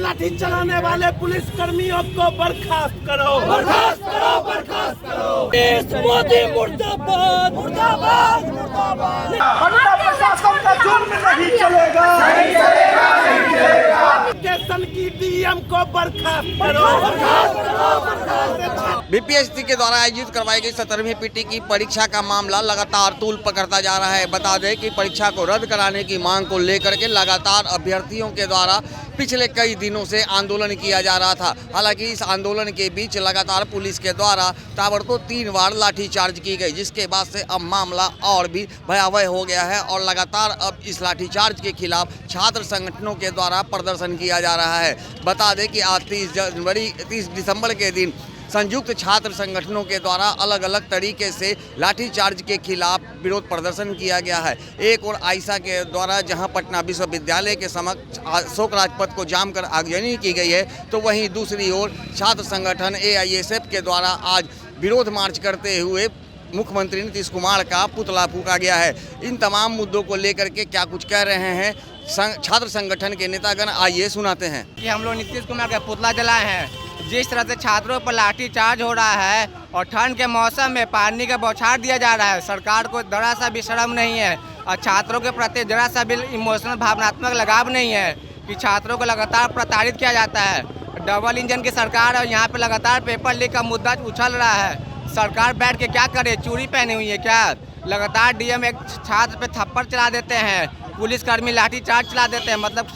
लाठी चलाने वाले पुलिस कर्मियों को बर्खास्त करो, बर्खास्त करो, बर्खास्त करो। देश मोदी मुर्दाबाद, मुर्दाबाद, मुर्दाबाद। पटना प्रशासन का जुर्म नहीं चलेगा, नहीं चलेगा, नहीं चलेगा। स्टेशन की डीएम को बर्खास्त करो, बर्खास्त करो, बर्खास्त। बीपीएससी के द्वारा आयोजित करवाई गई 17वीं पीटी की परीक्षा का मामला लगातार तूल पकड़ता जा रहा है। बता दें कि परीक्षा को रद्द कराने की मांग को लेकर के लगातार अभ्यर्थियों के द्वारा पिछले कई दिनों से आंदोलन किया जा रहा था। हालांकि इस आंदोलन के बीच लगातार पुलिस के द्वारा ताबड़तोड़ 3 बार लाठीचार्ज की गई, जिसके बाद से अब मामला और भी भयावह हो गया है और लगातार अब इस लाठीचार्ज के खिलाफ छात्र संगठनों के द्वारा प्रदर्शन किया जा रहा है। बता दें कि आज 30 दिसंबर के दिन संयुक्त छात्र संगठनों के द्वारा अलग अलग तरीके से लाठीचार्ज के खिलाफ विरोध प्रदर्शन किया गया है। एक और आयशा के द्वारा जहां पटना विश्वविद्यालय के समक्ष अशोक राजपथ को जाम कर आगजनी की गई है, तो वहीं दूसरी ओर छात्र संगठन AISF के द्वारा आज विरोध मार्च करते हुए मुख्यमंत्री नीतीश कुमार का पुतला फूंका गया है। इन तमाम मुद्दों को लेकर के क्या कुछ कह रहे हैं छात्र संगठन के नेतागण, आइए सुनाते हैं। कि हम लोग नीतीश कुमार का पुतला जलाए हैं। जिस तरह से छात्रों पर लाठीचार्ज हो रहा है और ठंड के मौसम में पानी का बौछार दिया जा रहा है, सरकार को जरा सा भी शर्म नहीं है और छात्रों के प्रति जरा सा भी इमोशनल भावनात्मक लगाव नहीं है कि छात्रों को लगातार प्रताड़ित किया जाता है। डबल इंजन की सरकार है, यहाँ पे लगातार पेपर लीक का मुद्दा उछल रहा है। सरकार बैठ के क्या करे, चूड़ी पहनी हुई है क्या? लगातार डीएम एक छात्र पे थप्पड़ चला देते हैं, पुलिसकर्मी लाठीचार्ज चला देते हैं। मतलब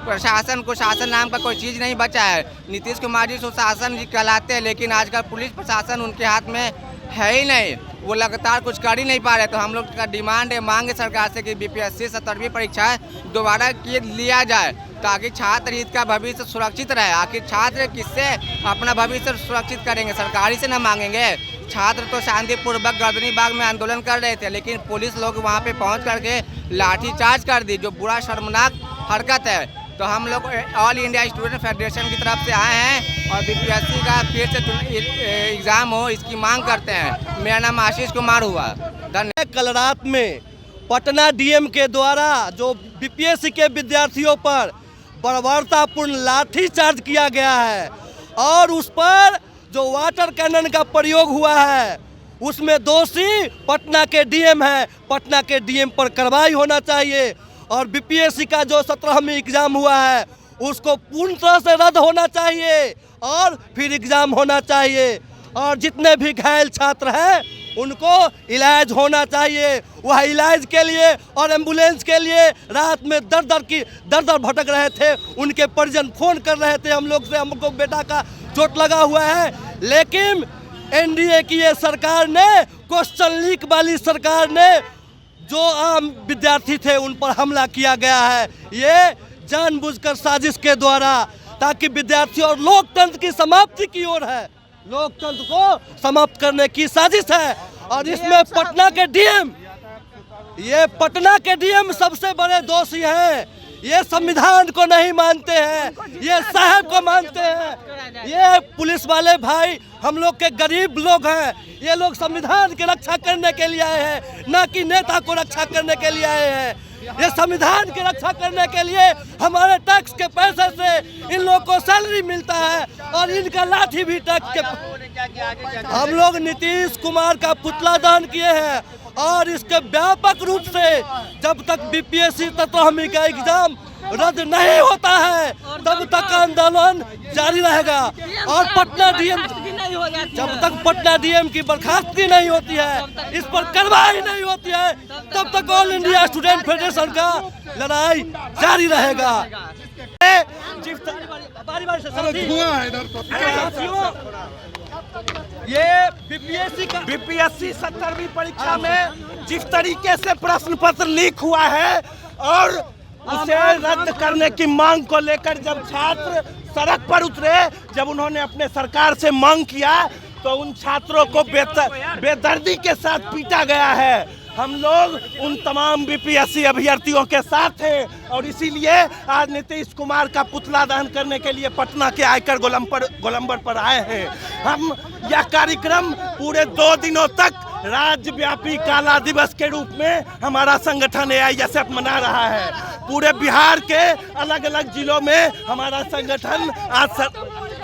प्रशासन को शासन नाम का कोई चीज़ नहीं बचा है। नीतीश कुमार जी सुशासन जी कहलाते हैं, लेकिन आजकल पुलिस प्रशासन उनके हाथ में है ही नहीं। वो लगातार कुछ कर ही नहीं पा रहे। तो हम लोग का डिमांड है, मांग है सरकार से कि बीपीएससी 17वीं परीक्षा दोबारा लिया जाए ताकि छात्र हित का भविष्य सुरक्षित रहे। आखिर छात्र किससे अपना भविष्य सुरक्षित करेंगे? सरकारी से न मांगेंगे। छात्र तो शांतिपूर्वक गर्दनी बाग में आंदोलन कर रहे थे, लेकिन पुलिस लोग वहाँ पे पहुँच करके लाठीचार्ज कर दी, जो बुरा शर्मनाक हरकत है। तो हम लोग ऑल इंडिया स्टूडेंट फेडरेशन की तरफ से आए हैं और बीपीएससी का फिर से एग्ज़ाम हो, इसकी मांग करते हैं। मेरा नाम आशीष कुमार हुआ। धन्यवाद। कल रात में पटना डीएम के द्वारा जो बीपीएससी के विद्यार्थियों पर बर्बरतापूर्ण लाठीचार्ज किया गया है और उस पर जो वाटर कैनन का प्रयोग हुआ है, उसमें दोषी पटना के डीएम है। पटना के डीएम पर कार्रवाई होना चाहिए और बीपीएससी का जो 17वीं एग्ज़ाम हुआ है उसको पूर्ण तरह से रद्द होना चाहिए और फिर एग्ज़ाम होना चाहिए। और जितने भी घायल छात्र हैं उनको इलाज होना चाहिए। वह इलाज के लिए और एम्बुलेंस के लिए रात में दर दर भटक रहे थे। उनके परिजन फ़ोन कर रहे थे हम लोग से, हमको बेटा का चोट लगा हुआ है। लेकिन एनडीए की ये सरकार ने, क्वेश्चन लीक वाली सरकार ने, जो आम विद्यार्थी थे उन पर हमला किया गया है। ये जानबूझकर साजिश के द्वारा, ताकि विद्यार्थी और लोकतंत्र की समाप्ति की ओर है। लोकतंत्र को समाप्त करने की साजिश है और इसमें पटना के डीएम सबसे बड़े दोषी हैं। ये संविधान को नहीं मानते हैं, ये साहब को मानते हैं। ये पुलिस वाले भाई हम लोग के गरीब लोग हैं। ये लोग संविधान की रक्षा करने के लिए आए हैं, न कि नेता को रक्षा करने के लिए आए हैं। ये संविधान की रक्षा करने के लिए हमारे टैक्स के पैसे से इन लोगों को सैलरी मिलता है और इनका लाठी भी टैक्स के। हम लोग नीतीश कुमार का पुतला दहन किए हैं और इसके व्यापक रूप से जब तक बीपीएससी 17वीं का एग्जाम रद्द नहीं होता है तब तक आंदोलन जारी रहेगा। और पटना डीएम, जब तक पटना डीएम की बर्खास्तगी नहीं होती है, इस पर कार्रवाई नहीं होती है, तब तक ऑल इंडिया स्टूडेंट फेडरेशन का लड़ाई जारी रहेगा। ये बीपीएससी 17वीं परीक्षा में जिस तरीके से प्रश्न पत्र लीक हुआ है और उसे रद्द करने की मांग को लेकर जब छात्र सड़क पर उतरे, जब उन्होंने अपने सरकार से मांग किया, तो उन छात्रों को बेदर्दी के साथ पीटा गया है। हम लोग उन तमाम बीपीएससी अभ्यर्थियों के साथ हैं और इसीलिए आज नीतीश कुमार का पुतला दहन करने के लिए पटना के आयकर गोलंबर पर आए हैं। हम यह कार्यक्रम पूरे 2 दिनों तक राज्यव्यापी काला दिवस के रूप में हमारा संगठन AISF मना रहा है। पूरे बिहार के अलग अलग जिलों में हमारा संगठन आज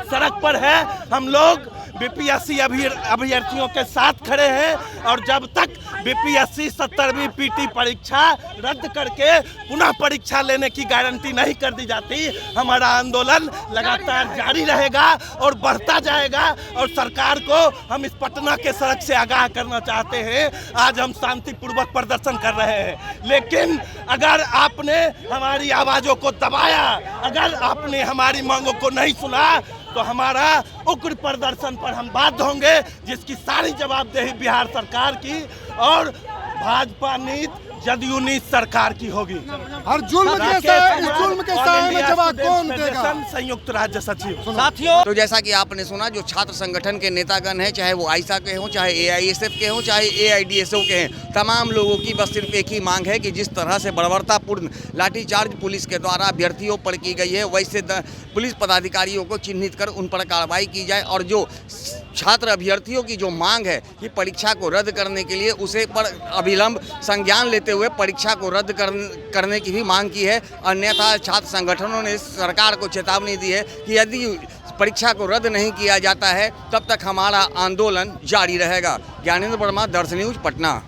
सड़क पर है। हम लोग बीपीएससी अभ्यर्थियों के साथ खड़े हैं और जब तक बीपीएससी 70वीं पीटी परीक्षा रद्द करके पुनः परीक्षा लेने की गारंटी नहीं कर दी जाती, हमारा आंदोलन लगातार जारी रहेगा और बढ़ता जाएगा। और सरकार को हम इस पटना के सड़क से आगाह करना चाहते हैं। आज हम शांतिपूर्वक प्रदर्शन कर रहे हैं, लेकिन अगर आपने हमारी आवाज़ों को दबाया, अगर आपने हमारी मांगों को नहीं सुना, तो हमारा उग्र प्रदर्शन पर हम बाध्य होंगे, जिसकी सारी जवाबदेही बिहार सरकार की और भाजपा नीति जदयू नीति सरकार की होगी। और जुल्म के साए में जवाब कौन देगा? संयुक्त राज्य सचिव। साथियों, तो जैसा कि आपने सुना, जो छात्र संगठन के नेतागण हैं, चाहे वो आइसा के हों, चाहे एआईएसएफ के हों, चाहे एआईडीएसओ के हैं, तमाम लोगों की बस सिर्फ एक ही मांग है कि जिस तरह से बर्बरतापूर्ण लाठीचार्ज पुलिस के द्वारा अभ्यर्थियों पर की गई है, वैसे पुलिस पदाधिकारियों को चिन्हित कर उन पर कार्रवाई की जाए और जो छात्र अभ्यर्थियों की जो मांग है कि परीक्षा को रद्द करने के लिए उसे पर अविलंब संज्ञान लेते हुए परीक्षा को रद्द करने की भी मांग की है। अन्यथा छात्र संगठनों ने सरकार को चेतावनी दी है कि यदि परीक्षा को रद्द नहीं किया जाता है तब तक हमारा आंदोलन जारी रहेगा। ज्ञानेंद्र वर्मा, दर्श न्यूज, पटना।